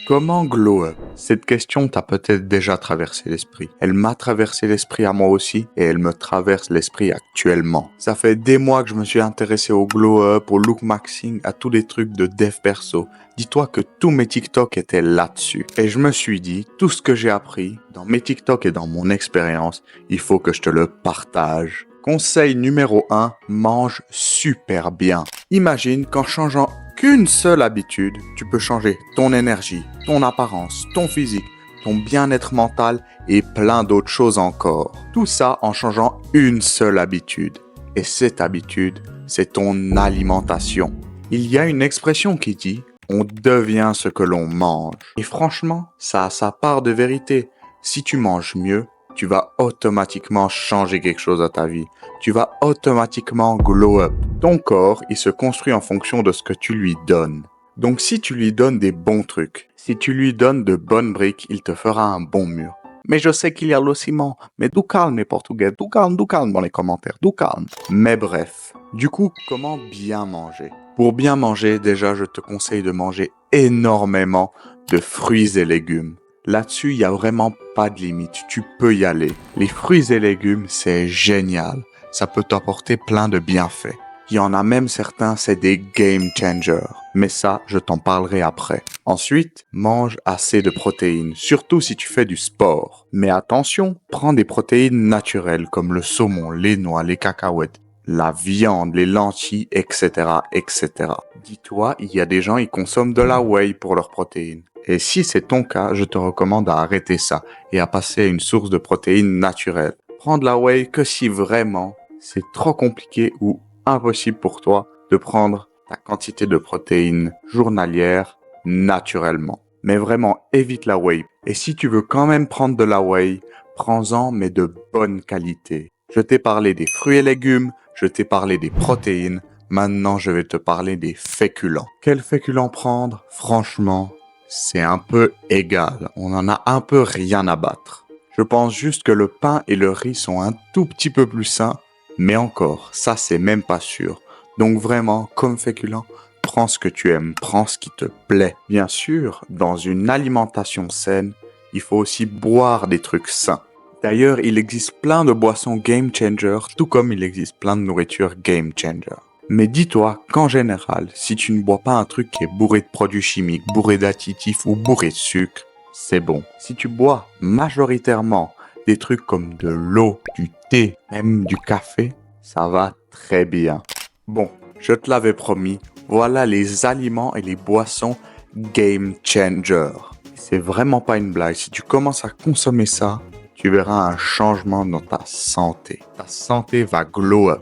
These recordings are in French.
Comment glow up? Cette question t'a peut-être déjà traversé l'esprit. Elle m'a traversé l'esprit à moi aussi et elle me traverse l'esprit actuellement. Ça fait des mois que je me suis intéressé au glow up, au look maxing, à tous les trucs de dev perso. Dis-toi que tous mes TikTok étaient là-dessus. Et je me suis dit, tout ce que j'ai appris dans mes TikTok et dans mon expérience, il faut que je te le partage. Conseil numéro 1, mange super bien. Imagine qu'en changeant qu'une seule habitude, tu peux changer ton énergie, ton apparence, ton physique, ton bien-être mental et plein d'autres choses encore. Tout ça en changeant une seule habitude. Et cette habitude, c'est ton alimentation. Il y a une expression qui dit « on devient ce que l'on mange ». Et franchement, ça a sa part de vérité. Si tu manges mieux, tu vas automatiquement changer quelque chose à ta vie. Tu vas automatiquement glow up. Ton corps, il se construit en fonction de ce que tu lui donnes. Donc si tu lui donnes des bons trucs, si tu lui donnes de bonnes briques, il te fera un bon mur. Mais je sais qu'il y a le ciment. Mais d'où calme les Portugais, d'où calme dans les commentaires, d'où calme. Mais bref, du coup, comment bien manger? Pour bien manger, déjà, je te conseille de manger énormément de fruits et légumes. Là-dessus, il n'y a vraiment pas de limite. Tu peux y aller. Les fruits et légumes, c'est génial. Ça peut t'apporter plein de bienfaits. Il y en a même certains, c'est des game changers. Mais ça, je t'en parlerai après. Ensuite, mange assez de protéines, surtout si tu fais du sport. Mais attention, prends des protéines naturelles comme le saumon, les noix, les cacahuètes, la viande, les lentilles, etc., etc. Dis-toi, il y a des gens, ils consomment de la whey pour leurs protéines. Et si c'est ton cas, je te recommande à arrêter ça et à passer à une source de protéines naturelles. Prends de la whey que si vraiment c'est trop compliqué ou impossible pour toi de prendre ta quantité de protéines journalière naturellement. Mais vraiment, évite la whey. Et si tu veux quand même prendre de la whey, prends-en mais de bonne qualité. Je t'ai parlé des fruits et légumes, je t'ai parlé des protéines. Maintenant, je vais te parler des féculents. Quels féculents prendre? Franchement, c'est un peu égal. On en a un peu rien à battre. Je pense juste que le pain et le riz sont un tout petit peu plus sains, mais encore, ça c'est même pas sûr. Donc vraiment, comme féculent, prends ce que tu aimes, prends ce qui te plaît. Bien sûr, dans une alimentation saine, il faut aussi boire des trucs sains. D'ailleurs, il existe plein de boissons game changer, tout comme il existe plein de nourriture game changer. Mais dis-toi qu'en général, si tu ne bois pas un truc qui est bourré de produits chimiques, bourré d'additifs ou bourré de sucre, c'est bon. Si tu bois majoritairement des trucs comme de l'eau, du thé, même du café, ça va très bien. Bon, je te l'avais promis, voilà les aliments et les boissons game changer. C'est vraiment pas une blague. Si tu commences à consommer ça, tu verras un changement dans ta santé. Ta santé va glow up.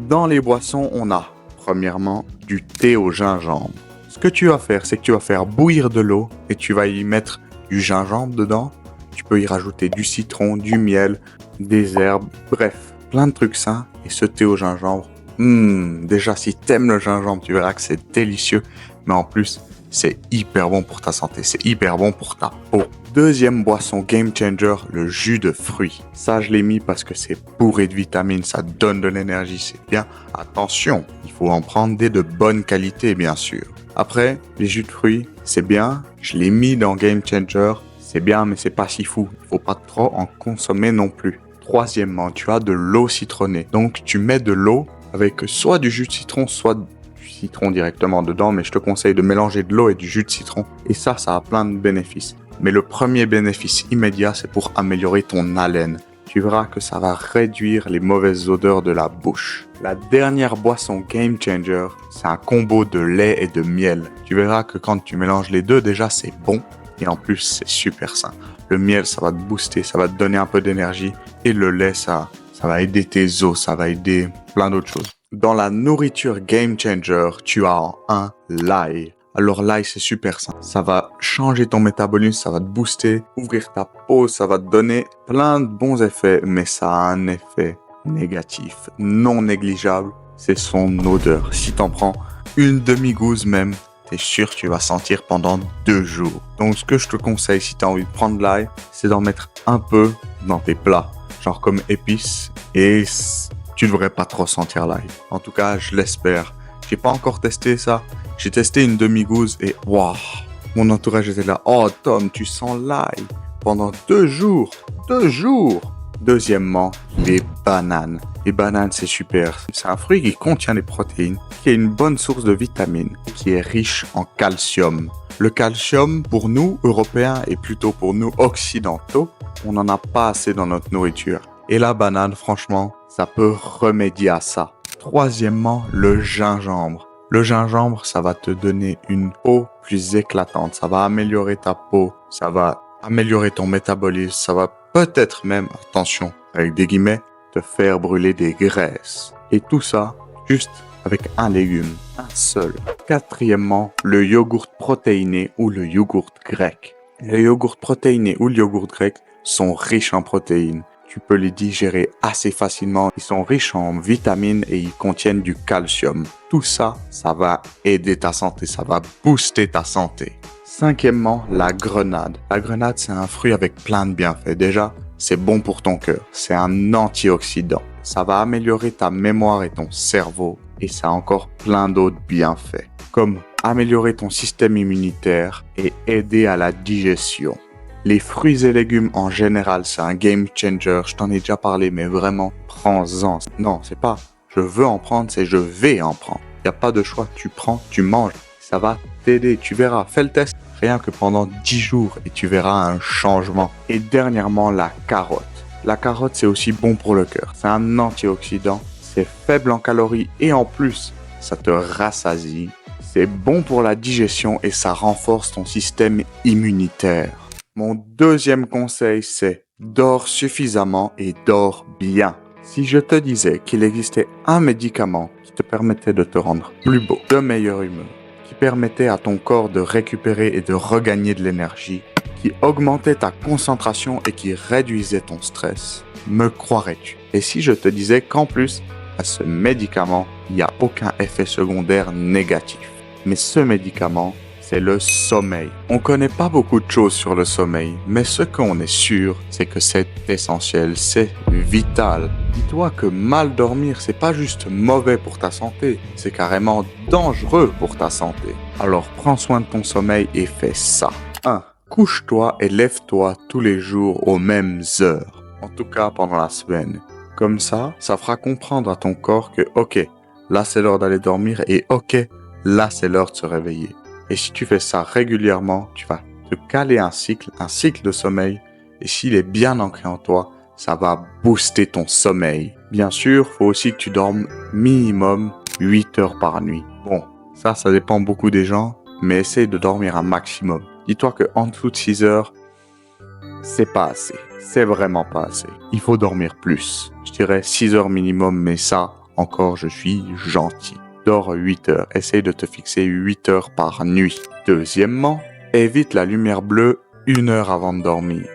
Dans les boissons, on a, premièrement, du thé au gingembre. Ce que tu vas faire, c'est que tu vas faire bouillir de l'eau et tu vas y mettre du gingembre dedans. Tu peux y rajouter du citron, du miel, des herbes, bref, plein de trucs sains. Et ce thé au gingembre, déjà, si t'aimes le gingembre, tu verras que c'est délicieux. Mais en plus, c'est hyper bon pour ta santé, c'est hyper bon pour ta peau. Deuxième boisson game changer, le jus de fruits. Ça, je l'ai mis parce que c'est bourré de vitamines, ça donne de l'énergie, c'est bien. Attention, il faut en prendre des de bonne qualité, bien sûr. Après, les jus de fruits, c'est bien. Je l'ai mis dans game changer, c'est bien, mais c'est pas si fou. Il faut pas trop en consommer non plus. Troisièmement, tu as de l'eau citronnée. Donc, tu mets de l'eau avec soit du jus de citron, soit du citron directement dedans, mais je te conseille de mélanger de l'eau et du jus de citron. Et ça a plein de bénéfices. Mais le premier bénéfice immédiat, c'est pour améliorer ton haleine. Tu verras que ça va réduire les mauvaises odeurs de la bouche. La dernière boisson game changer, c'est un combo de lait et de miel. Tu verras que quand tu mélanges les deux, déjà c'est bon et en plus c'est super sain. Le miel, ça va te booster, ça va te donner un peu d'énergie et le lait, ça va aider tes os, ça va aider plein d'autres choses. Dans la nourriture game changer, tu as en un l'ail. Alors l'ail, c'est super sain. Ça va changer ton métabolisme, ça va te booster, ouvrir ta peau, ça va te donner plein de bons effets, mais ça a un effet négatif, non négligeable, c'est son odeur. Si t'en prends une demi-gousse même, t'es sûr que tu vas sentir pendant 2 jours. Donc ce que je te conseille si t'as envie de prendre de l'ail, c'est d'en mettre un peu dans tes plats, genre comme épices, et tu devrais pas trop sentir l'ail. En tout cas, je l'espère. J'ai pas encore testé ça. J'ai testé une demi-gousse et waouh, Mon entourage était là, oh Tom, tu sens l'ail pendant 2 jours. 2 jours. Deuxièmement, les bananes. Les bananes, c'est super. C'est un fruit qui contient des protéines, qui est une bonne source de vitamines, qui est riche en calcium. Le calcium, pour nous, Européens, et plutôt pour nous, Occidentaux, on n'en a pas assez dans notre nourriture. Et la banane, franchement, ça peut remédier à ça. Troisièmement, le gingembre. Le gingembre, ça va te donner une peau plus éclatante. Ça va améliorer ta peau. Ça va améliorer ton métabolisme. Ça va peut-être même, attention, avec des guillemets, te faire brûler des graisses. Et tout ça, juste avec un légume, un seul. Quatrièmement, le yogourt protéiné ou le yogourt grec. Le yogourt protéiné ou le yogourt grec sont riches en protéines. Tu peux les digérer assez facilement. Ils sont riches en vitamines et ils contiennent du calcium. Tout ça, ça va aider ta santé, ça va booster ta santé. Cinquièmement, la grenade. La grenade, c'est un fruit avec plein de bienfaits. Déjà, c'est bon pour ton cœur. C'est un antioxydant. Ça va améliorer ta mémoire et ton cerveau. Et ça a encore plein d'autres bienfaits. Comme améliorer ton système immunitaire et aider à la digestion. Les fruits et légumes en général, c'est un game changer. Je t'en ai déjà parlé, mais vraiment, prends-en. Non, c'est pas je veux en prendre, c'est je vais en prendre. Il n'y a pas de choix. Tu prends, tu manges. Ça va t'aider. Tu verras. Fais le test rien que pendant 10 jours et tu verras un changement. Et dernièrement, la carotte. La carotte, c'est aussi bon pour le cœur. C'est un antioxydant. C'est faible en calories et en plus, ça te rassasie. C'est bon pour la digestion et ça renforce ton système immunitaire. Mon deuxième conseil, c'est dors suffisamment et dors bien. Si je te disais qu'il existait un médicament qui te permettait de te rendre plus beau, de meilleure humeur, qui permettait à ton corps de récupérer et de regagner de l'énergie, qui augmentait ta concentration et qui réduisait ton stress, me croirais-tu? Et si je te disais qu'en plus, à ce médicament, il n'y a aucun effet secondaire négatif. Mais ce médicament, c'est le sommeil. On connaît pas beaucoup de choses sur le sommeil, mais ce qu'on est sûr, c'est que c'est essentiel, c'est vital. Dis-toi que mal dormir, c'est pas juste mauvais pour ta santé, c'est carrément dangereux pour ta santé. Alors prends soin de ton sommeil et fais ça. 1. Couche-toi et lève-toi tous les jours aux mêmes heures, en tout cas pendant la semaine. Comme ça fera comprendre à ton corps que ok, là c'est l'heure d'aller dormir et ok, là c'est l'heure de se réveiller. Et si tu fais ça régulièrement, tu vas te caler un cycle de sommeil. Et s'il est bien ancré en toi, ça va booster ton sommeil. Bien sûr, faut aussi que tu dormes minimum 8 heures par nuit. Bon, ça dépend beaucoup des gens, mais essaye de dormir un maximum. Dis-toi que en dessous de 6 heures, c'est pas assez. C'est vraiment pas assez. Il faut dormir plus. Je dirais 6 heures minimum, mais ça, encore, je suis gentil. Dors 8 heures. Essaye de te fixer 8 heures par nuit. Deuxièmement, évite la lumière bleue 1 heure avant de dormir.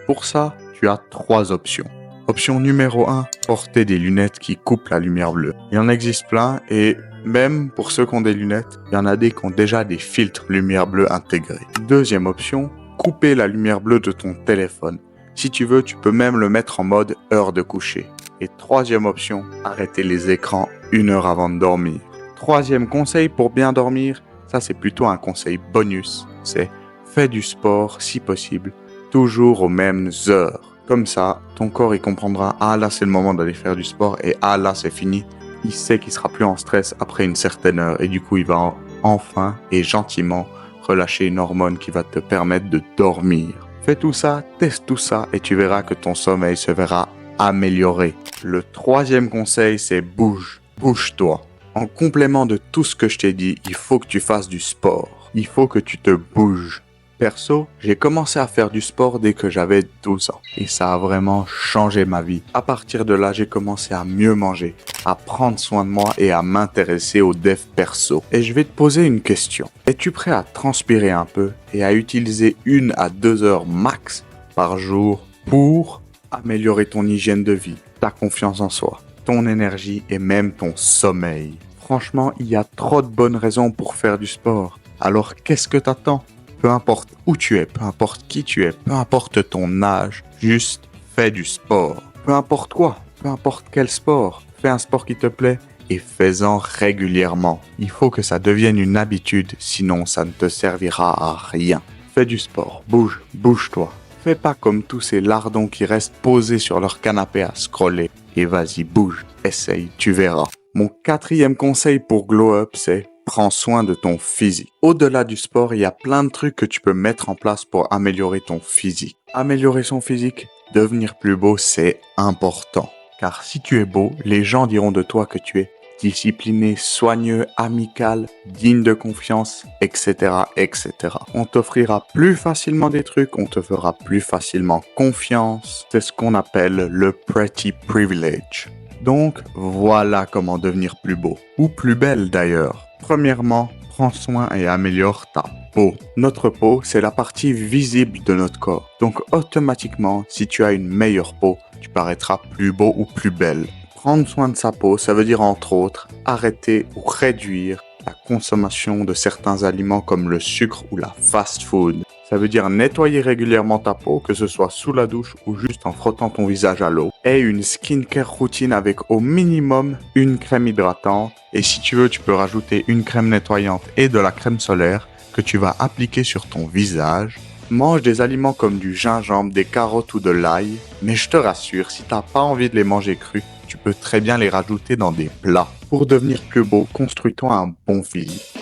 Pour ça, tu as 3 options. Option numéro 1, porter des lunettes qui coupent la lumière bleue. Il y en existe plein et même pour ceux qui ont des lunettes, il y en a des qui ont déjà des filtres lumière bleue intégrés. Deuxième option, couper la lumière bleue de ton téléphone. Si tu veux, tu peux même le mettre en mode heure de coucher. Et troisième option, arrêter les écrans 1 heure avant de dormir. Troisième conseil pour bien dormir, ça c'est plutôt un conseil bonus, c'est fais du sport si possible, toujours aux mêmes heures. Comme ça, ton corps il comprendra, ah là c'est le moment d'aller faire du sport et ah là c'est fini. Il sait qu'il sera plus en stress après une certaine heure et du coup il va enfin et gentiment relâcher une hormone qui va te permettre de dormir. Fais tout ça, teste tout ça et tu verras que ton sommeil se verra amélioré. Le troisième conseil c'est bouge-toi. En complément de tout ce que je t'ai dit, il faut que tu fasses du sport. Il faut que tu te bouges. Perso, j'ai commencé à faire du sport dès que j'avais 12 ans. Et ça a vraiment changé ma vie. À partir de là, j'ai commencé à mieux manger, à prendre soin de moi et à m'intéresser aux devs perso. Et je vais te poser une question. Es-tu prêt à transpirer un peu et à utiliser 1 à 2 heures max par jour pour améliorer ton hygiène de vie, ta confiance en soi, ton énergie et même ton sommeil? Franchement, il y a trop de bonnes raisons pour faire du sport. Alors qu'est-ce que t'attends? Peu importe où tu es, peu importe qui tu es, peu importe ton âge, juste fais du sport. Peu importe quoi, peu importe quel sport, fais un sport qui te plaît et fais-en régulièrement. Il faut que ça devienne une habitude, sinon ça ne te servira à rien. Fais du sport, bouge-toi. Fais pas comme tous ces lardons qui restent posés sur leur canapé à scroller. Et vas-y, bouge, essaye, tu verras. Mon 4e conseil pour glow up, c'est prends soin de ton physique. Au-delà du sport, il y a plein de trucs que tu peux mettre en place pour améliorer ton physique. Améliorer son physique, devenir plus beau, c'est important. Car si tu es beau, les gens diront de toi que tu es discipliné, soigneux, amical, digne de confiance, etc., etc. On t'offrira plus facilement des trucs, on te fera plus facilement confiance. C'est ce qu'on appelle le pretty privilege. Donc, voilà comment devenir plus beau. Ou plus belle d'ailleurs. Premièrement, prends soin et améliore ta peau. Notre peau, c'est la partie visible de notre corps. Donc, automatiquement, si tu as une meilleure peau, tu paraîtras plus beau ou plus belle. Prendre soin de sa peau, ça veut dire entre autres arrêter ou réduire la consommation de certains aliments comme le sucre ou la fast food. Ça veut dire nettoyer régulièrement ta peau, que ce soit sous la douche ou juste en frottant ton visage à l'eau. Et une skincare routine avec au minimum une crème hydratante. Et si tu veux, tu peux rajouter une crème nettoyante et de la crème solaire que tu vas appliquer sur ton visage. Mange des aliments comme du gingembre, des carottes ou de l'ail. Mais je te rassure, si t'as pas envie de les manger crus, tu peux très bien les rajouter dans des plats. Pour devenir plus beau, construis-toi un bon physique.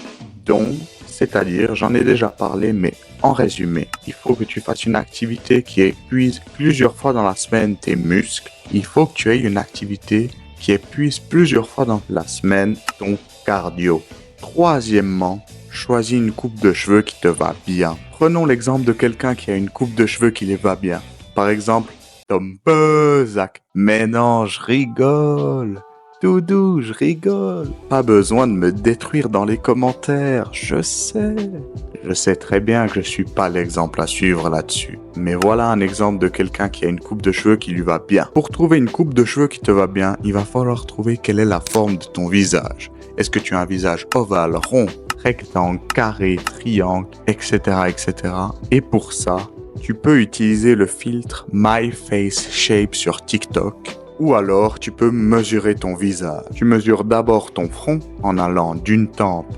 Donc, c'est-à-dire, j'en ai déjà parlé, mais en résumé, il faut que tu fasses une activité qui épuise plusieurs fois dans la semaine tes muscles. Il faut que tu aies une activité qui épuise plusieurs fois dans la semaine ton cardio. Troisièmement, choisis une coupe de cheveux qui te va bien. Prenons l'exemple de quelqu'un qui a une coupe de cheveux qui lui va bien. Par exemple, Tom Bezak. Mais non, je rigole. Doudou, je rigole. Pas besoin de me détruire dans les commentaires, je sais. Je sais très bien que je suis pas l'exemple à suivre là-dessus. Mais voilà un exemple de quelqu'un qui a une coupe de cheveux qui lui va bien. Pour trouver une coupe de cheveux qui te va bien, il va falloir trouver quelle est la forme de ton visage. Est-ce que tu as un visage ovale, rond, rectangle, carré, triangle, etc., etc. Et pour ça, tu peux utiliser le filtre My Face Shape sur TikTok. Ou alors, tu peux mesurer ton visage. Tu mesures d'abord ton front en allant d'une tempe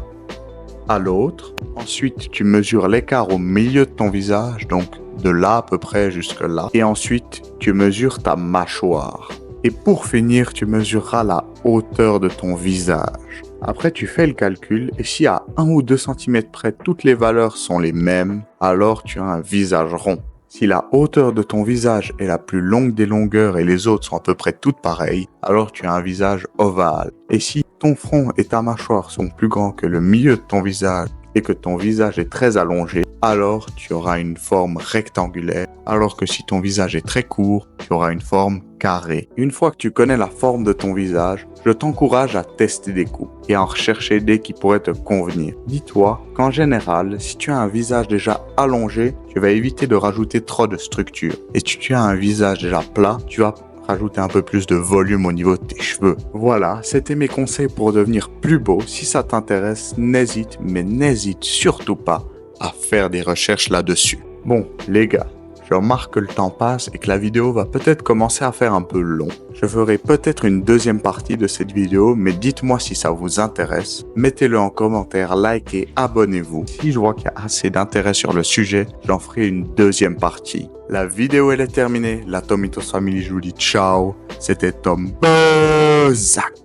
à l'autre. Ensuite, tu mesures l'écart au milieu de ton visage, donc de là à peu près jusque là. Et ensuite, tu mesures ta mâchoire. Et pour finir, tu mesureras la hauteur de ton visage. Après, tu fais le calcul et si à 1 ou 2 cm près, toutes les valeurs sont les mêmes, alors tu as un visage rond. Si la hauteur de ton visage est la plus longue des longueurs et les autres sont à peu près toutes pareilles, alors tu as un visage ovale. Et si ton front et ta mâchoire sont plus grands que le milieu de ton visage et que ton visage est très allongé, alors tu auras une forme rectangulaire, alors que si ton visage est très court, tu auras une forme carrée. Une fois que tu connais la forme de ton visage, je t'encourage à tester des coupes et à en rechercher des qui pourraient te convenir. Dis-toi qu'en général, si tu as un visage déjà allongé, tu vas éviter de rajouter trop de structure. Et si tu as un visage déjà plat, tu vas rajouter un peu plus de volume au niveau de tes cheveux. Voilà, c'était mes conseils pour devenir plus beau. Si ça t'intéresse, n'hésite surtout pas à faire des recherches là-dessus. Bon, les gars, je remarque que le temps passe et que la vidéo va peut-être commencer à faire un peu long. Je ferai peut-être une deuxième partie de cette vidéo, mais dites-moi si ça vous intéresse. Mettez-le en commentaire, likez, abonnez-vous. Si je vois qu'il y a assez d'intérêt sur le sujet, j'en ferai une deuxième partie. La vidéo elle est terminée, la Tomitos Family je vous dis ciao. C'était Tom Bezak.